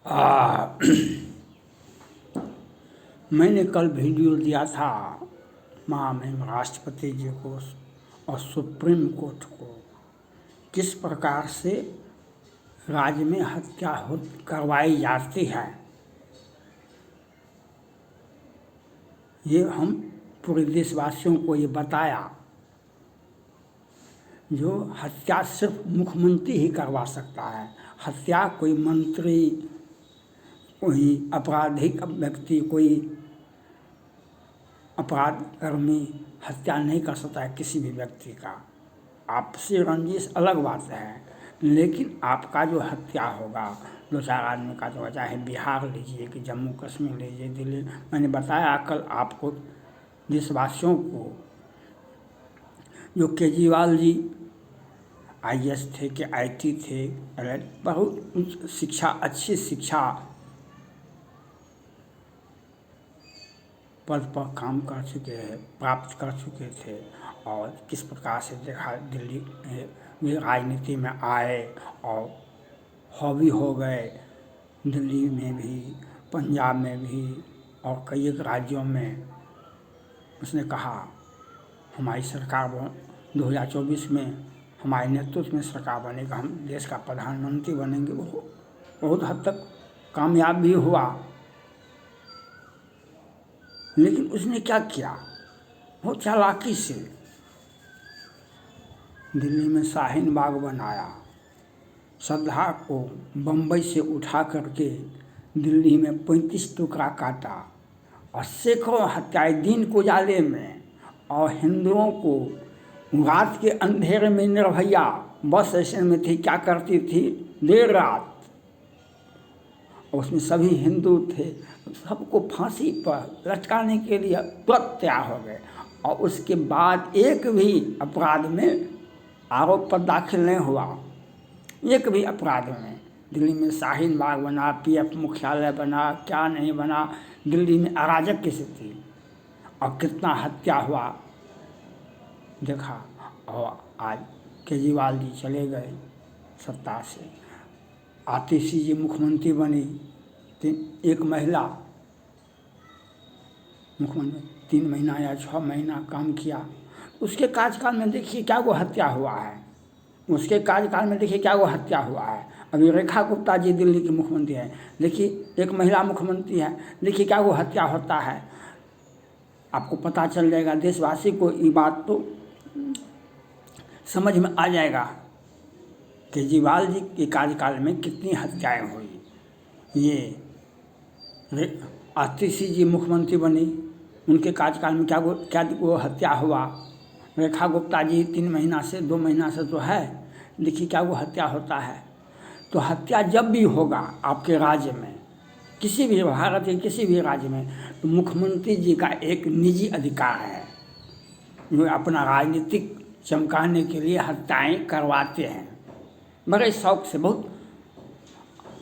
आ, मैंने कल वीडियो दिया था माननीय राष्ट्रपति जी को और सुप्रीम कोर्ट को किस प्रकार से राज्य में हत्या करवाई जाती है। ये हम पूरे देशवासियों को ये बताया। जो हत्या सिर्फ मुख्यमंत्री ही करवा सकता है। हत्या कोई मंत्री, कोई आपराधिक व्यक्ति, कोई अपराध कर्मी हत्या नहीं कर सकता है किसी भी व्यक्ति का। आपसी रंजिश अलग बात है, लेकिन आपका जो हत्या होगा दो चार आदमी का, तो चाहे बिहार लीजिए कि जम्मू कश्मीर लीजिए, दिल्ली, मैंने बताया कल आपको देशवासियों को। जो केजरीवाल जी IAS थे कि IT थे, बहुत उच्च शिक्षा, अच्छी शिक्षा पद पर काम कर चुके हैं, प्राप्त कर चुके थे, और किस प्रकार से देखा दिल्ली में राजनीति में आए और हावी हो गए। दिल्ली में भी, पंजाब में भी और कई एक राज्यों में उसने कहा हमारी सरकार 2024 में हमारे नेतृत्व में सरकार बनेगा, हम देश का प्रधानमंत्री बनेंगे। वो बहुत हद तक कामयाब भी हुआ। लेकिन उसने क्या किया, बहुत चालाकी से दिल्ली में शाहीन बाग बनाया, श्रद्धा को बम्बई से उठा करके दिल्ली में 35 टुकड़ा काटा और सैकड़ों हत्याएं दिन को उजाले में। और हिंदुओं को रात के अंधेरे में निर्भया बस स्टेशन में थी, क्या करती थी, देर रात, और उसमें सभी हिंदू थे, सबको फांसी पर लटकाने के लिए तुरंत तैयार हो गए। और उसके बाद एक भी अपराध में आरोप पर दाखिल नहीं हुआ। एक भी अपराध में। दिल्ली में शाहीन बाग बना, PF मुख्यालय बना, क्या नहीं बना। दिल्ली में अराजक की स्थिति, और कितना हत्या हुआ देखा। और आज केजरीवाल जी चले गए सत्ता से, आतिशी जी मुख्यमंत्री बनी, एक महिला मुख्यमंत्री, 3 महीना या 6 महीना काम किया। उसके कार्यकाल में देखिए क्या वो हत्या हुआ है। उसके कार्यकाल में देखिए क्या वो हत्या हुआ है। अभी रेखा गुप्ता जी दिल्ली की मुख्यमंत्री है, देखिए एक महिला मुख्यमंत्री है, देखिए क्या वो हत्या होता है। आपको पता चल जाएगा, देशवासी को ये बात तो समझ में आ जाएगा केजरीवाल जी के कार्यकाल में कितनी हत्याएं हुई। ये आतिशी जी मुख्यमंत्री बनी, उनके कार्यकाल में क्या वो हत्या हुआ। रेखा गुप्ता जी 3 महीना से 2 महीना से तो है, देखिए क्या वो हत्या होता है। तो हत्या जब भी होगा आपके राज्य में, किसी भी भारत के किसी भी राज्य में, तो मुख्यमंत्री जी का एक निजी अधिकार है, जो अपना राजनीतिक चमकाने के लिए हत्याएं करवाते हैं बड़े शौक से, बहुत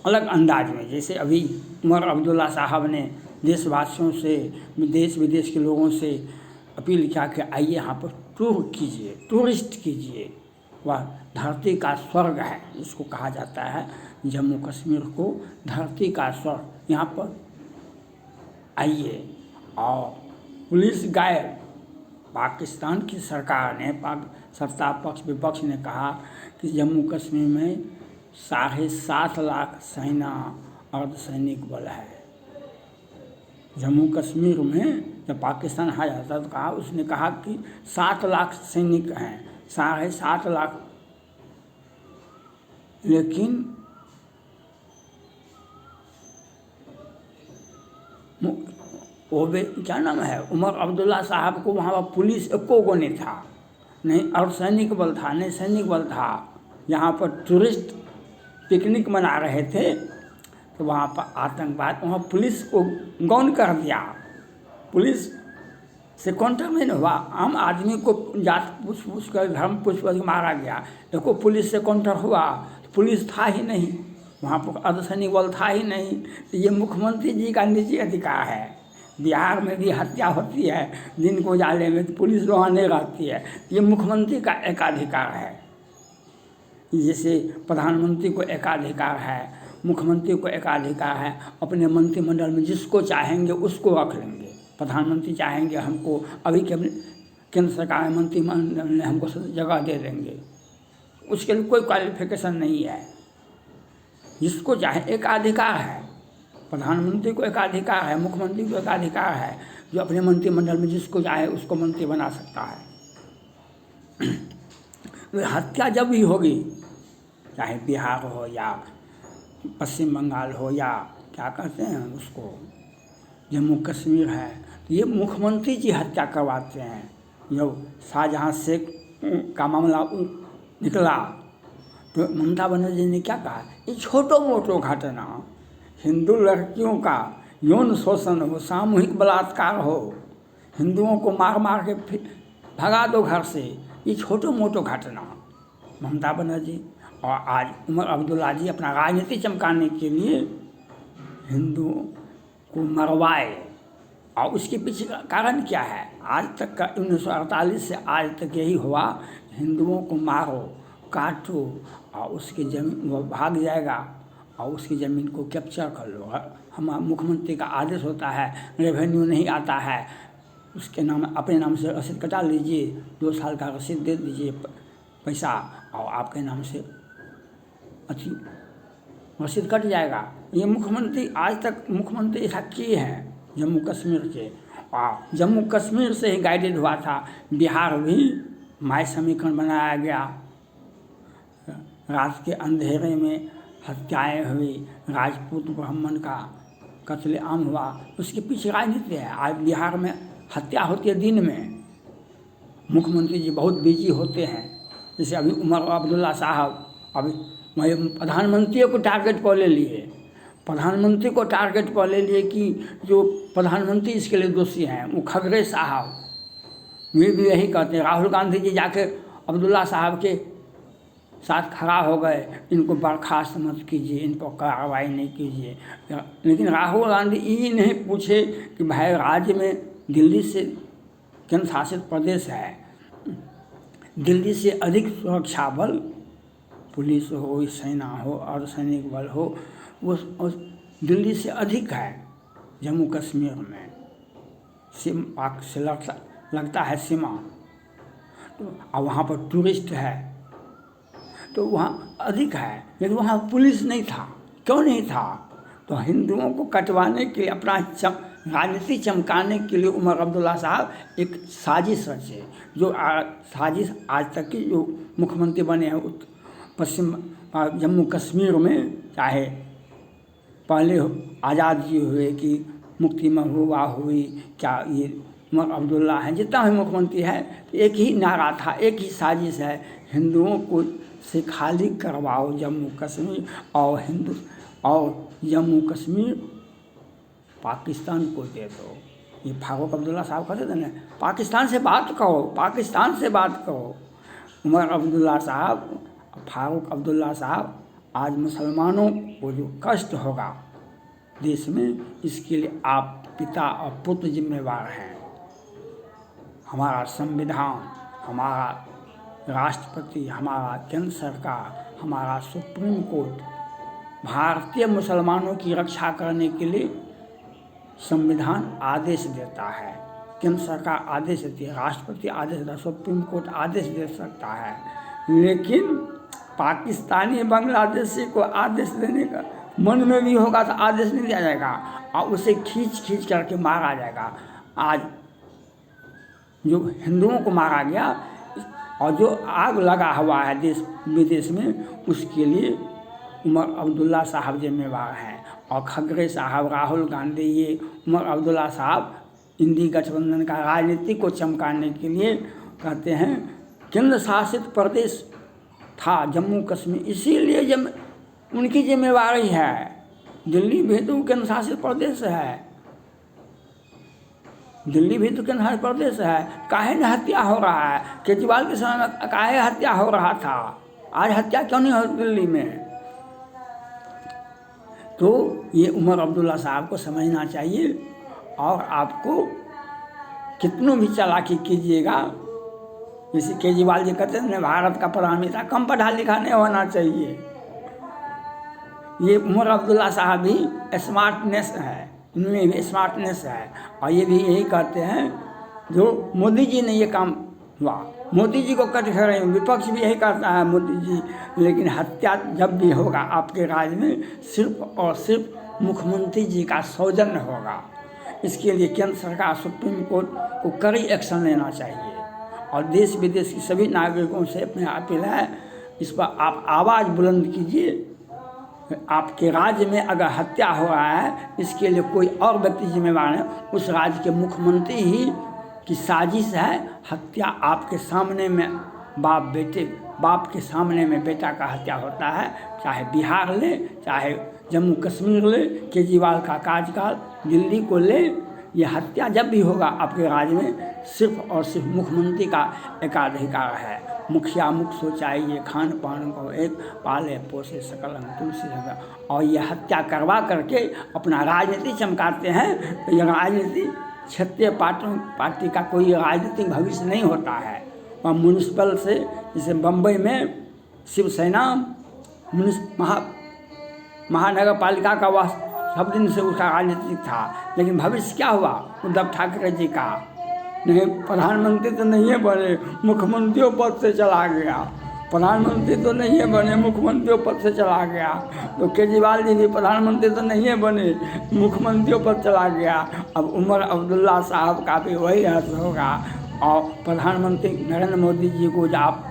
अलग अंदाज में। जैसे अभी उमर अब्दुल्ला साहब ने देशवासियों से, देश विदेश के लोगों से अपील किया कि आइए यहाँ पर टूर कीजिए, टूरिस्ट कीजिए। वह धरती का स्वर्ग है, इसको कहा जाता है। जम्मू कश्मीर को धरती का स्वर्ग, यहाँ पर आइए। और पुलिस गायब, पाकिस्तान की सरकार ने, सत्ता पक्ष विपक्ष ने कहा कि जम्मू कश्मीर में 7.5 लाख सेना अर्धसैनिक बल है। जम्मू कश्मीर में जब पाकिस्तान आ जाता तो कहा, उसने कहा कि 7 लाख सैनिक हैं, 7.5 लाख। लेकिन वो क्या नाम है, उमर अब्दुल्ला साहब को वहाँ पर पुलिस एको को नहीं था, नहीं अर्धसैनिक बल था, नहीं सैनिक बल था। यहाँ पर टूरिस्ट पिकनिक मना रहे थे तो वहाँ पर आतंकवाद, वहाँ पुलिस को गौन कर दिया। पुलिस से कॉन्टरमेंट हुआ, आम आदमी को जात पूछ कर, धर्म पूछ कर मारा गया। देखो पुलिस से काउंटर हुआ, पुलिस था ही नहीं वहाँ पर, अर्धसैनिक बल था ही नहीं। ये मुख्यमंत्री जी का निजी अधिकार है। बिहार में भी हत्या होती है दिन को उजाले में, तो पुलिस वहाँ नहीं रहती है। ये मुख्यमंत्री का एकाधिकार है। जैसे प्रधानमंत्री को एकाधिकार है, मुख्यमंत्री को एकाधिकार है, अपने मंत्रिमंडल में जिसको चाहेंगे उसको रख लेंगे। प्रधानमंत्री चाहेंगे हमको अभी के केंद्र सरकार में मंत्रिमंडल ने हमको जगह दे देंगे, उसके लिए कोई क्वालिफिकेशन नहीं है। जिसको चाहे एकाधिकार है, प्रधानमंत्री को एकाधिकार है, मुख्यमंत्री को एकाधिकार है, जो अपने मंत्रिमंडल में जिसको चाहे उसको मंत्री बना सकता है। हत्या जब भी होगी, चाहे बिहार हो या पश्चिम बंगाल हो या क्या कहते हैं उसको जम्मू कश्मीर है, तो ये मुख्यमंत्री जी हत्या करवाते हैं। जब शाहजहाँ शेख का मामला निकला तो ममता बनर्जी ने क्या कहा, ये छोटो मोटो घटना, हिंदू लड़कियों का यौन शोषण हो, सामूहिक बलात्कार हो, हिंदुओं को मार मार के भगा दो घर से, ये छोटो मोटो घटना। ममता बनर्जी और आज उमर अब्दुल्ला जी अपना राजनीति चमकाने के लिए हिंदुओं को मरवाए। और उसके पीछे का कारण क्या है? आज तक का 1948 से आज तक यही हुआ, हिंदुओं को मारो काटो और उसकी ज़मीन वो भाग जाएगा और उसकी ज़मीन को कैप्चर कर लो। हम मुख्यमंत्री का आदेश होता है, रेवेन्यू नहीं आता है, उसके नाम अपने नाम से रसीद कटा लीजिए, 2 साल का रसीद दे दीजिए पैसा और आपके नाम से अच्छी रसीद कट जाएगा। ये मुख्यमंत्री आज तक मुख्यमंत्री ऐसा किए हैं जम्मू कश्मीर के, और जम्मू कश्मीर से ही गाइडेड हुआ था। बिहार भी माय समीकरण बनाया गया, रात के अंधेरे में हत्याएं हुई, राजपूत ब्राह्मण का कत्लेआम हुआ, उसके पीछे राजनीति है। आज बिहार में हत्या होती है दिन में, मुख्यमंत्री जी बहुत बिजी होते हैं। जैसे अभी उमर अब्दुल्ला साहब अभी प्रधानमंत्री को टारगेट पर ले लिए, प्रधानमंत्री को टारगेट पर ले लिए कि जो प्रधानमंत्री इसके लिए दोषी हैं वो खगरे साहब। वे भी यही कहते हैं, राहुल गांधी जी जाके अब्दुल्ला साहब के साथ खड़ा हो गए, इनको बर्खास्त मत कीजिए, इन पर कार्रवाई नहीं कीजिए। लेकिन राहुल गांधी ये नहीं पूछे कि भाई राज्य में दिल्ली से केंद्र शासित प्रदेश है, दिल्ली से अधिक सुरक्षा बल, पुलिस हो, सेना हो, अर्धसैनिक बल हो, वो दिल्ली से अधिक है जम्मू कश्मीर में। पाक से लगता है सीमा, तो अब वहाँ पर टूरिस्ट है तो वहाँ अधिक है, लेकिन वहाँ पुलिस नहीं था। क्यों नहीं था? तो हिंदुओं को कटवाने के लिए, अपना राजनीति चमकाने के लिए उमर अब्दुल्ला साहब एक साजिश रचे, जो साजिश आज तक की जो मुख्यमंत्री बने हैं पश्चिम जम्मू कश्मीर में, चाहे पहले आज़ाद जी हुए कि मुक्ति महबूबा हुई, क्या ये उमर अब्दुल्ला हैं, जितना भी मुख्यमंत्री है, एक ही नारा था, एक ही साजिश है, हिंदुओं को से खाली करवाओ जम्मू कश्मीर, और जम्मू कश्मीर पाकिस्तान को दे दो। ये फारूक अब्दुल्ला साहब कहते थे ना, पाकिस्तान से बात करो, पाकिस्तान से बात करो। उमर अब्दुल्ला साहब, फारूक अब्दुल्ला साहब, आज मुसलमानों को जो कष्ट होगा देश में, इसके लिए आप पिता और पुत्र जिम्मेवार हैं। हमारा संविधान, हमारा राष्ट्रपति, हमारा केंद्र सरकार, हमारा सुप्रीम कोर्ट भारतीय मुसलमानों की रक्षा करने के लिए संविधान आदेश देता है, केंद्र सरकार आदेश देती है, राष्ट्रपति आदेश देता है, सुप्रीम कोर्ट आदेश दे सकता है। लेकिन पाकिस्तानी बांग्लादेशी को आदेश देने का मन में भी होगा तो आदेश नहीं दिया जाएगा और उसे खींच खींच करके मारा जाएगा। आज जो हिंदुओं को मारा गया और जो आग लगा हुआ है देश विदेश में, उसके लिए उमर अब्दुल्ला साहब जिम्मेवार हैं। और खगरे साहब, राहुल गांधी, ये उमर अब्दुल्ला साहब इंडी गठबंधन का राजनीति को चमकाने के लिए कहते हैं। केंद्र शासित प्रदेश था जम्मू कश्मीर, इसीलिए जब उनकी जिम्मेवारी है। दिल्ली भी तो केंद्र शासित प्रदेश है, दिल्ली भी तो केंद्र शासित प्रदेश है। काहे न हत्या हो रहा है? केजरीवाल के समय में काहे हत्या हो रहा था, आज हत्या क्यों नहीं हो दिल्ली में? तो ये उमर अब्दुल्ला साहब को समझना चाहिए। और आपको कितनों भी चालाकी कीजिएगा, जैसे केजरीवाल जी कहते हैं भारत का प्रधानमंत्री कम पढ़ा लिखा नहीं होना चाहिए, ये उमर अब्दुल्ला साहब भी स्मार्टनेस है, इनमें भी स्मार्टनेस है। और ये भी यही कहते हैं जो मोदी जी ने ये काम हुआ, मोदी जी को कट रहे हैं, विपक्ष भी यही कहता है मोदी जी, लेकिन हत्या जब भी होगा आपके राज्य में सिर्फ और सिर्फ मुख्यमंत्री जी का सौजन्य होगा। इसके लिए केंद्र सरकार सुप्रीम कोर्ट को कड़ी एक्शन लेना चाहिए और देश विदेश के सभी नागरिकों से अपनी अपील है, इस पर आप आवाज़ बुलंद कीजिए। आपके राज्य में अगर हत्या हो रहा है, इसके लिए कोई और व्यक्ति जिम्मेवार है, उस राज्य के मुख्यमंत्री ही की साजिश है। हत्या आपके सामने में बाप के सामने में बेटा का हत्या होता है, चाहे बिहार ले, चाहे जम्मू कश्मीर ले, केजरीवाल का कार्यकाल दिल्ली को ले, ये हत्या जब भी होगा आपके राज्य में सिर्फ और सिर्फ मुख्यमंत्री का एकाधिकार है। मुखिया मुख सोचाइए खान पान को एक, पाले पोसे सकल अंग तुलसी है। और ये हत्या करवा करके अपना राजनीति चमकाते हैं। तो यह राजनीति क्षेत्रीय पार्टी का कोई राजनीतिक भविष्य नहीं होता है। और म्यूनिसिपल से जैसे बम्बई में शिवसेना महानगर पालिका का वह सब दिन से उसका राजनीतिक था, लेकिन भविष्य क्या हुआ उद्धव ठाकरे जी का? नहीं, प्रधानमंत्री तो नहीं है बने, मुख्यमंत्रियों पद से चला गया। प्रधानमंत्री तो नहीं है बने, मुख्यमंत्रियों पद से चला गया। तो केजरीवाल जी भी प्रधानमंत्री तो नहीं है बने, मुख्यमंत्रियों पद चला गया। अब उमर अब्दुल्ला साहब का भी वही हाल होगा। और प्रधानमंत्री नरेंद्र मोदी जी को जो आप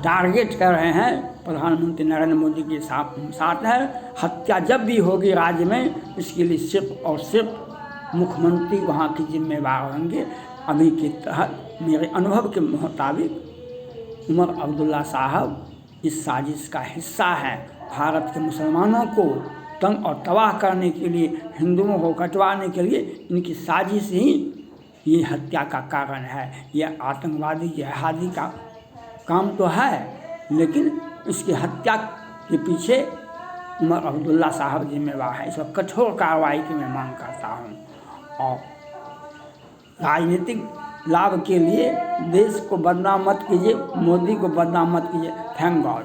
टारगेट कर रहे हैं, प्रधानमंत्री नरेंद्र मोदी के साथ है। हत्या जब भी होगी राज्य में, इसके लिए सिर्फ और सिर्फ मुख्यमंत्री वहाँ के जिम्मेवार होंगे। अभी के तहत मेरे अनुभव के मुताबिक उमर अब्दुल्ला साहब इस साजिश का हिस्सा है। भारत के मुसलमानों को तंग और तबाह करने के लिए, हिंदुओं को कटवाने के लिए इनकी साजिश ही ये हत्या का कारण है। यह आतंकवादी जिहादी का काम तो है, लेकिन इसकी हत्या के पीछे उमर अब्दुल्ला साहब जिम्मेवार है। इस पर कठोर कार्रवाई की मैं मांग करता हूँ। और राजनीतिक लाभ के लिए देश को बदनाम मत कीजिए, मोदी को बदनाम मत कीजिए। Thank God.